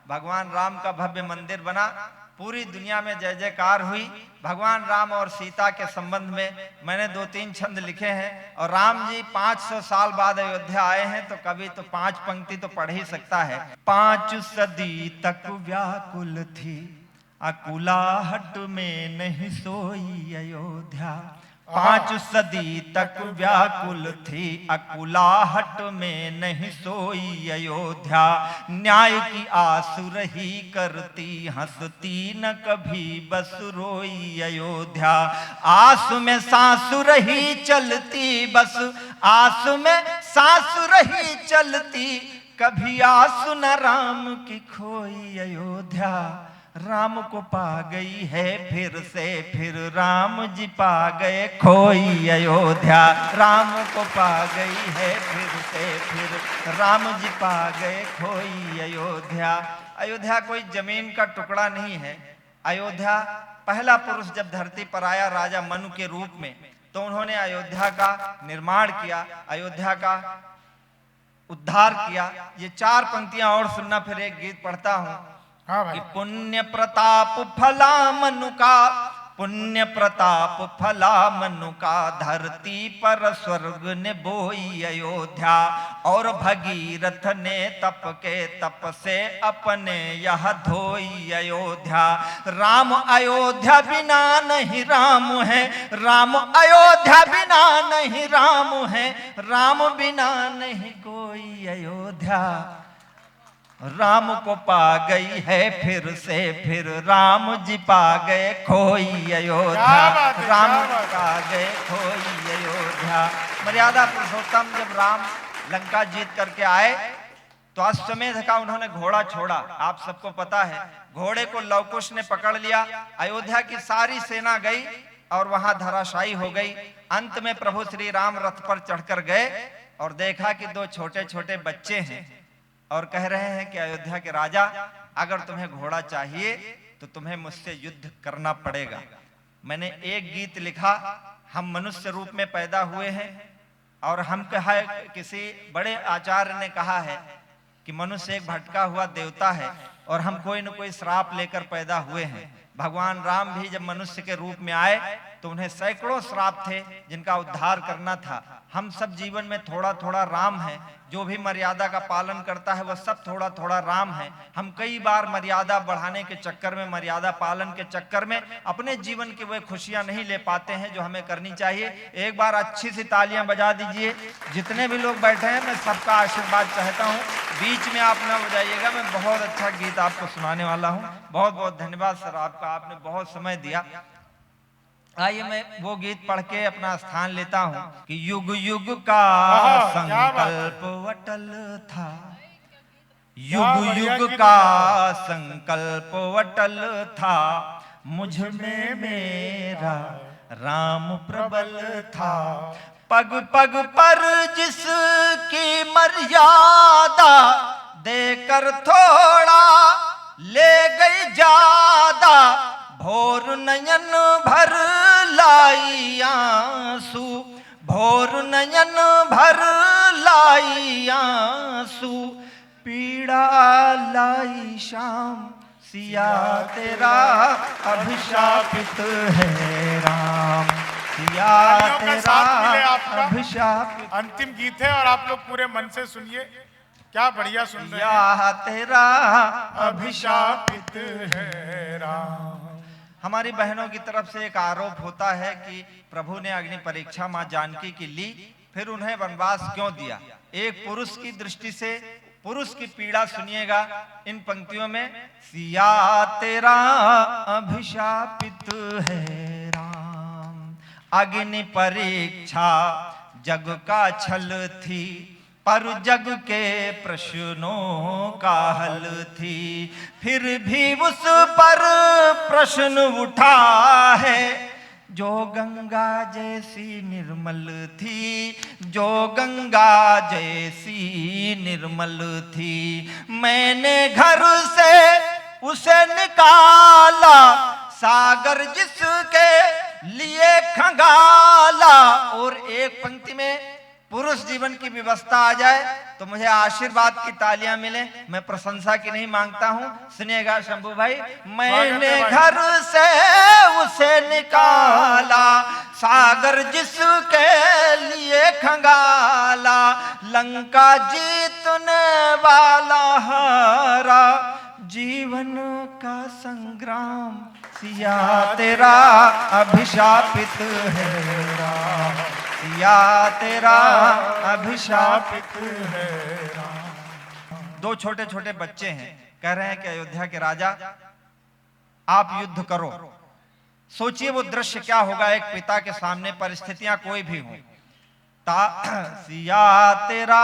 भगवान राम का भव्य मंदिर बना, पूरी दुनिया में जय जयकार हुई। भगवान राम और सीता के संबंध में मैंने 2-3 छंद लिखे हैं, और राम जी 500 साल बाद अयोध्या आए हैं, तो कभी तो 5 पंक्ति तो पढ़ ही सकता है। 5 सदी तक व्याकुल थी, अकुलाहट में नहीं सोई अयोध्या। 5 सदी तक व्याकुल थी, अकुलाहट में नहीं सोई अयोध्या। न्याय की आसु रही करती, हंसती न कभी बस रोई अयोध्या। आंसू में सांसु रही चलती, बस आंसू में सांसु रही चलती, कभी आंसू न राम की खोई अयोध्या। राम को पा गई है फिर से, फिर राम जी पा गए खोई अयोध्या। राम को पा गई है फिर से, फिर राम जी पा गए खोई अयोध्या। अयोध्या कोई जमीन का टुकड़ा नहीं है। अयोध्या पहला पुरुष जब धरती पर आया राजा मनु के रूप में, तो उन्होंने अयोध्या का निर्माण किया, अयोध्या का उद्धार किया। ये 4 पंक्तियां और सुनना, फिर एक गीत पढ़ता हूं। कि पुण्य प्रताप फला मनु का, पुण्य प्रताप फला मनु का, धरती पर स्वर्ग ने बोई अयोध्या। और भगीरथ ने तप के तप से अपने यह धोई अयोध्या। राम अयोध्या बिना नहीं राम है, राम अयोध्या बिना नहीं राम है, राम बिना नहीं कोई अयोध्या। राम को पा गई है फिर से, फिर राम जी पा गए खोई अयोध्या। राम जी पा गए खोई अयोध्या। मर्यादा पुरुषोत्तम जब राम लंका जीत करके आए, तो अश्वमेध का उन्होंने घोड़ा छोड़ा। आप सबको पता है, घोड़े को लवकुश ने पकड़ लिया। अयोध्या की सारी सेना गई और वहां धराशायी हो गई। अंत में प्रभु श्री राम रथ पर चढ़कर गए और देखा कि 2 छोटे छोटे बच्चे हैं, और कह रहे हैं कि अयोध्या के राजा, अगर तुम्हें घोड़ा चाहिए तो तुम्हें मुझसे युद्ध करना पड़ेगा। मैंने एक गीत लिखा, हम मनुष्य रूप में पैदा हुए हैं, और हम कहा, किसी बड़े आचार्य ने कहा है कि मनुष्य एक भटका हुआ देवता है, और हम कोई न कोई श्राप लेकर पैदा हुए हैं। भगवान राम भी जब मनुष्य के रूप में आए, तो उन्हें सैकड़ों श्राप थे जिनका उद्धार करना था। हम सब जीवन में थोड़ा थोड़ा राम है। जो भी मर्यादा का पालन करता है वह सब थोड़ा थोड़ा राम है। हम कई बार मर्यादा बढ़ाने के चक्कर में, मर्यादा पालन के चक्कर में अपने जीवन की वह खुशियां नहीं ले पाते हैं जो हमें करनी चाहिए। एक बार अच्छी सी तालियां बजा दीजिए। जितने भी लोग बैठे हैं, मैं सबका आशीर्वाद चाहता हूं। बीच में आप ना बजाइएगा, मैं बहुत अच्छा गीत आपको सुनाने वाला हूं। बहुत बहुत धन्यवाद सर आपका, आपने बहुत समय दिया। आइए मैं वो गीत पढ़ के अपना स्थान लेता हूं कि युग युग का संकल्प अटल था, युग युग का संकल्प अटल था, मुझ में मेरा राम प्रबल था। पग पग पर जिसकी मर्यादा, देकर थोड़ा ले गई ज्यादा, भोर नयन भर लाई आंसू, भोर नयन भर लाई आंसू, पीड़ा लाई शाम, सिया तेरा अभिशापित है राम, सिया तेरा अभिशापित। अंतिम गीत है और आप लोग पूरे मन से सुनिए, क्या बढ़िया सुन रहे हैं। सिया तेरा अभिशापित है राम। हमारी बहनों की तरफ से एक आरोप होता है कि प्रभु ने अग्नि परीक्षा मां जानकी की ली, फिर उन्हें वनवास क्यों दिया। एक पुरुष की दृष्टि से पुरुष की पीड़ा सुनिएगा इन पंक्तियों में। सिया तेरा अभिशापित है राम, अग्नि परीक्षा जग का छल थी, पर जग के प्रश्नों का हल थी, फिर भी उस पर प्रश्न उठा है, जो गंगा जैसी निर्मल थी, जो गंगा जैसी निर्मल थी। मैंने घर से उसे निकाला, सागर जिसके लिए खंगाला। और एक पंक्ति में पुरुष जीवन की व्यवस्था आ जाए तो मुझे आशीर्वाद की तालियां मिले। मैं प्रशंसा की नहीं मांगता हूं। सुनिएगा शंभू भाई। मैंने घर से उसे निकाला, सागर जिसके लिए खंगाला, लंका जीतने वाला हारा, जीवन का संग्राम सिया तेरा अभिशापित है राम, सिया तेरा अभिशापित है राम। दो छोटे छोटे बच्चे हैं, कह रहे हैं कि अयोध्या के राजा आप युद्ध करो। सोचिए वो दृश्य क्या होगा एक पिता के सामने, परिस्थितियां कोई भी हो। सिया तेरा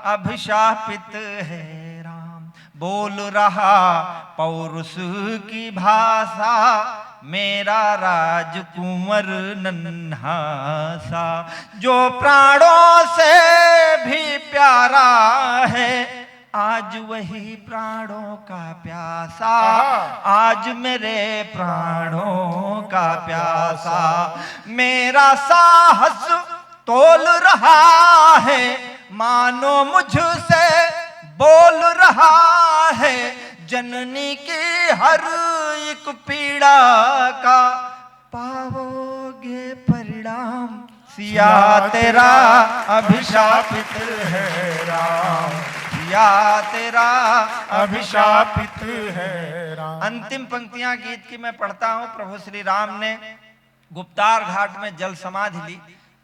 अभिशापित है राम, बोल रहा पौरुष की भाषा, मेरा राजकुंवर नन्हा सा, जो प्राणों से भी प्यारा है, आज वही प्राणों का प्यासा, आज मेरे प्राणों का प्यासा, मेरा साहस तोल रहा है, मानो मुझसे बोल रहा है, जननी की हर एक पीड़ा का पाओगे परिणाम, सिया तेरा अभिशापित है राम, सिया तेरा अभिशापित है राम। अंतिम पंक्तियां गीत की मैं पढ़ता हूं। प्रभु श्री राम ने गुप्तार घाट में जल समाधि ली।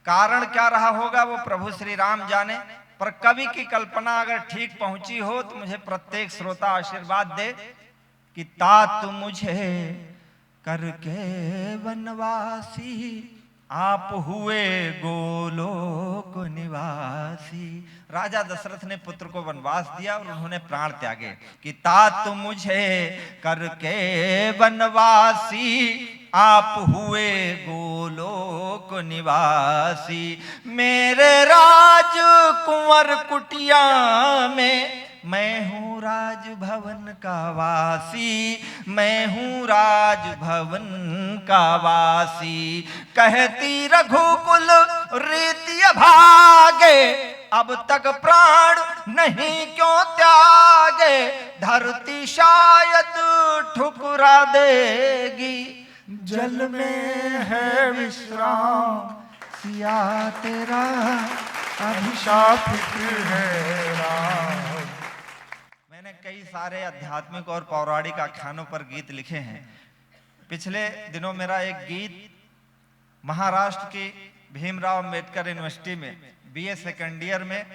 कारण क्या रहा होगा वो प्रभु श्री राम जाने, पर कवि की कल्पना अगर ठीक पहुंची हो तो मुझे प्रत्येक श्रोता आशीर्वाद दे कि तात मुझे करके वनवासी, आप हुए गोलोक निवासी। राजा दशरथ ने पुत्र को वनवास दिया और उन्होंने प्राण त्यागे कि तात मुझे करके वनवासी, आप हुए गोलोक निवासी, मेरे राजकुंवर कुटिया में मैं हूँ राजभवन का वासी, मैं हूँ राजभवन का वासी, कहती रघुकुल रीति भागे, अब तक प्राण नहीं क्यों त्यागे, धरती शायद ठुकरा देगी, जल में है विश्राम, सिया तेरा अभिशापित है राम। मैंने कई सारे आध्यात्मिक और पौराणिक आख्यानों पर गीत लिखे हैं। पिछले दिनों मेरा एक गीत महाराष्ट्र की भीमराव अंबेडकर यूनिवर्सिटी में बीए सेकंड ईयर में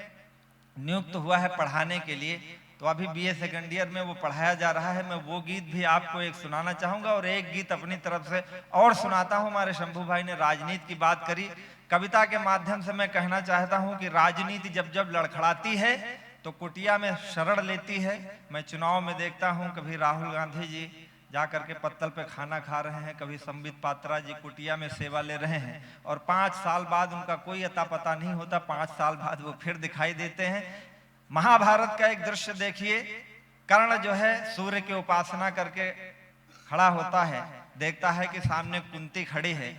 नियुक्त हुआ है पढ़ाने के लिए, तो अभी बीए सेकंड ईयर में वो पढ़ाया जा रहा है। मैं वो गीत भी आपको एक सुनाना चाहूंगा और एक गीत अपनी तरफ से और सुनाता हूं। हमारे शंभू भाई ने राजनीति की बात करी, कविता के माध्यम से मैं कहना चाहता हूं कि राजनीति जब जब लड़खड़ाती है तो कुटिया में शरण लेती है। मैं चुनाव में देखता हूं कभी राहुल गांधी जी जाकर के पत्तल पे खाना खा रहे हैं, कभी संबित पात्रा जी कुटिया में सेवा ले रहे हैं, और 5 साल बाद उनका कोई अता पता नहीं होता, 5 साल बाद वो फिर दिखाई देते हैं। महाभारत का एक दृश्य देखिए, कर्ण जो है सूर्य की उपासना करके खड़ा होता है, देखता है कि सामने कुंती खड़ी है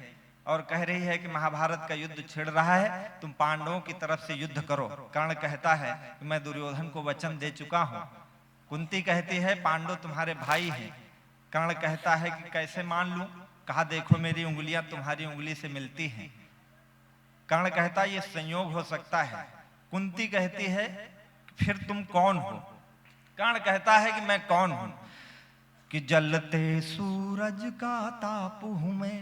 और कह रही है कि महाभारत का युद्ध छिड़ रहा है, तुम पांडवों की तरफ से युद्ध करो। कर्ण कहता है कि मैं दुर्योधन को वचन दे चुका हूं। कुंती कहती है पांडव तुम्हारे भाई हैं। कर्ण कहता है कि कैसे मान लूं? कहा देखो मेरी उंगलियां तुम्हारी उंगली से मिलती हैं। कर्ण कहता है ये संयोग हो सकता है। कुंती कहती है फिर तुम कौन हो? कर्ण कहता है कि मैं कौन हूं? कि जलते सूरज का ताप हूं मैं,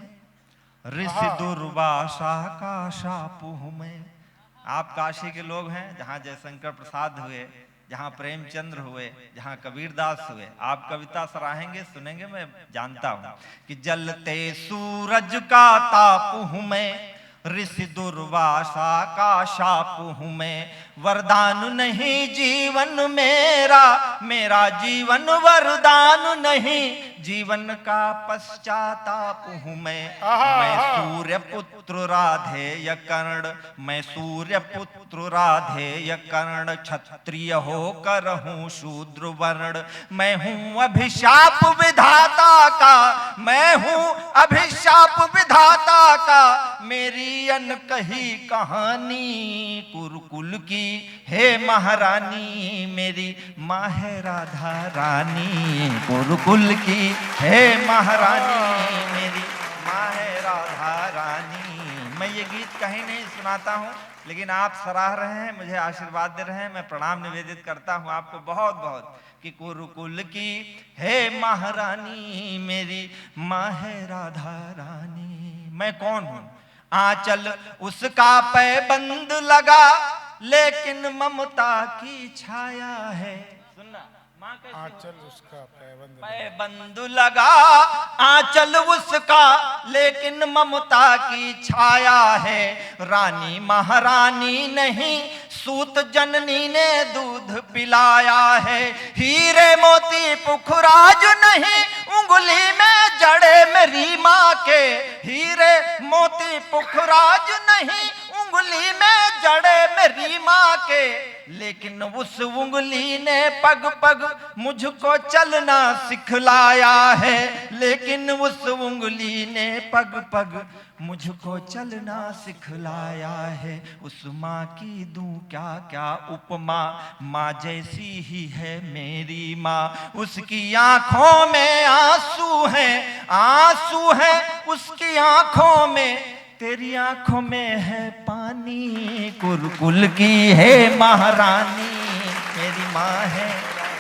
ऋषि दुर्वासा का शाप हूं मैं। आप काशी के लोग हैं, जहां जयशंकर प्रसाद हुए, जहां प्रेमचंद्र हुए, जहां कबीरदास हुए। आप कविता सराहेंगे, सुनेंगे, मैं जानता हूं कि जलते सूरज का ताप हूं मैं, ऋषि दुर्वासा का शाप हूं मैं। वरदान नहीं जीवन मेरा, मेरा जीवन वरदान नहीं, जीवन का पश्चाताप हूं मैं। मैं सूर्य पुत्र राधेय कर्ण, मैं सूर्य पुत्र राधेय कर्ण, क्षत्रिय होकर हूं शूद्र वर्ण। मैं हूं अभिशाप विधाता का, मैं हूं अभिशाप विधाता का, मेरी अनकही कहानी, कुरुकुल की हे महारानी मेरी माँ है राधा रानी, कुरुकुल की हे महारानी मेरी माँ है राधा रानी। मैं ये गीत कहीं नहीं सुनाता हूँ, लेकिन आप सराह रहे हैं, मुझे आशीर्वाद दे रहे हैं, मैं प्रणाम निवेदित करता हूँ आपको बहुत बहुत कि कुरुकुल की हे महारानी मेरी माँ है राधा रानी। मैं कौन हूँ? आंचल उसका पैबंद लगा, लेकिन ममता की छाया है। सुनना, माँ कैसी आंचल उसका पैबंद लगा, आंचल उसका लेकिन ममता की छाया है। रानी महारानी नहीं, सूत जननी ने दूध पिलाया है। हीरे मोती पुखराज नहीं, उंगली में जड़े मेरी माँ के। हीरे मोती पुखराज नहीं, उंगली में जड़े मेरी माँ के। लेकिन उस उंगली ने पग पग मुझको चलना सिखलाया है। लेकिन उस उंगली ने पग पग मुझको चलना सिखलाया है। उस माँ की दूं क्या क्या उपमा, माँ जैसी ही है मेरी माँ। उसकी आंखों में आंसू हैं, आंसू हैं उसकी आंखों में, तेरी आंखों में है पानी। कुरुकुल की है महारानी मेरी माँ है।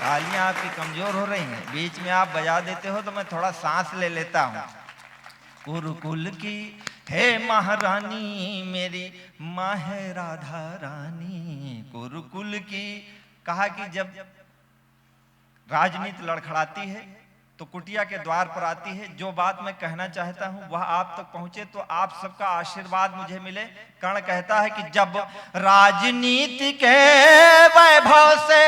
तालियां आपकी कमजोर हो रही हैं, बीच में आप बजा देते हो तो मैं थोड़ा सांस ले लेता हूँ। कुरुकुल की है महारानी मेरी माँ है राधा रानी। कुरुकुल की कहा कि जब राजनीति लड़खड़ाती है तो कुटिया के द्वार पर आती है। जो बात मैं कहना चाहता हूं वह आप तक पहुंचे तो आप सबका आशीर्वाद मुझे मिले। कर्ण कहता है कि जब राजनीति के वैभव से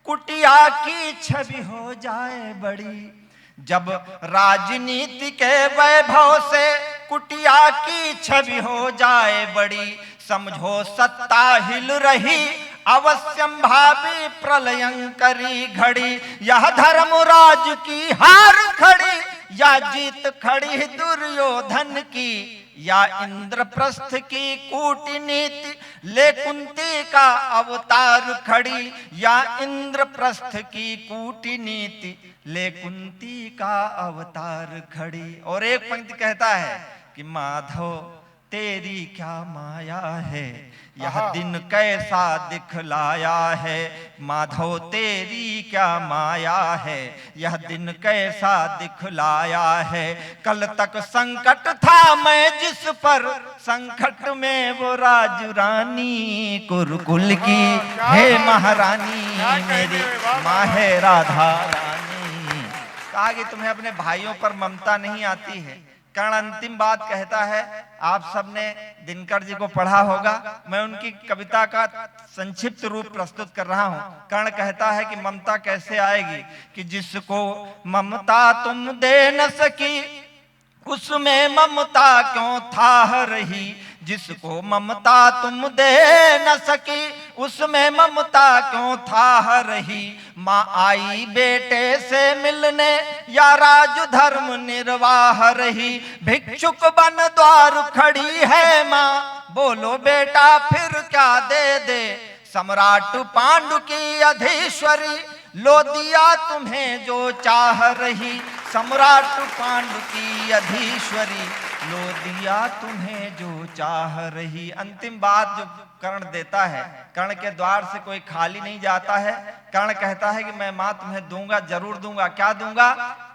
कुटिया की छवि हो जाए बड़ी, जब राजनीति के वैभव से कुटिया की छवि हो जाए बड़ी, समझो सत्ता हिल रही अवश्यम भावी प्रलयंकरी घड़ी। यह धर्मराज की हार खड़ी, या जीत खड़ी दुर्योधन की, या इंद्रप्रस्थ की कूटनीति ले कुंती का अवतार खड़ी। या इंद्रप्रस्थ की कूटनीति ले कुंती का अवतार खड़ी। और एक पंक्ति कहता है कि माधव तेरी क्या माया है, यह दिन कैसा दिखलाया है। माधव तेरी क्या माया है, यह दिन कैसा दिखलाया है। कल तक संकट था मैं जिस पर, संकट में वो राज रानी। कुरुकुल की हे महारानी मेरी माँ है राधा रानी। कहा कि तुम्हें अपने भाइयों पर ममता नहीं आती है। कर्ण अंतिम बात कहता है, आप सबने दिनकर जी को पढ़ा होगा, मैं उनकी कविता का संक्षिप्त रूप प्रस्तुत कर रहा हूं। कर्ण कहता है कि ममता कैसे आएगी, कि जिसको ममता तुम दे न सकी उसमें ममता क्यों था रही। जिसको ममता तुम दे न सकी उसमें ममता क्यों था रही। माँ आई बेटे से मिलने या राज धर्म निर्वाह रही। भिक्षुक बन द्वार खड़ी है माँ, बोलो बेटा फिर क्या दे दे। सम्राट पांडु की अधीश्वरी लो दिया तुम्हें जो चाह रही। सम्राट पांडु की अधीश्वरी लो दिया तुम्हें जो चाह रही। अंतिम बात जो कर्ण देता है, कर्ण के द्वार से कोई खाली नहीं जाता है। कर्ण कहता है कि मैं माँ तुम्हें दूंगा, जरूर दूंगा। क्या दूंगा?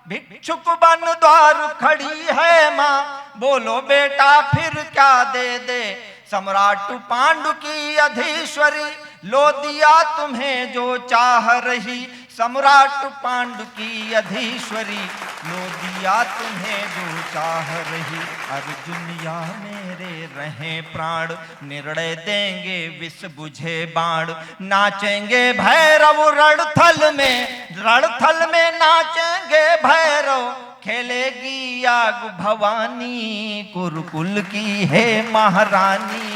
भिक्षुक बन द्वार खड़ी है माँ, बोलो बेटा फिर क्या दे दे। सम्राट पांडु की अधीश्वरी लो दिया तुम्हें जो चाह रही। सम्राट पांडु की अधीश्वरी लो दिया तुम्हें जो चाह रही। अर्जुन या मेरे रहे प्राण, निर्णय देंगे विष बुझे बाण। नाचेंगे भैरव रणथल में नाचेंगे भैरव। खेलेगी आग भवानी, कुरुकुल की है महारानी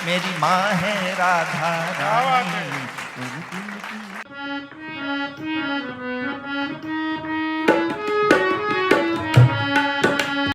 मेरी माँ है राधा रानी। कुरुकुल की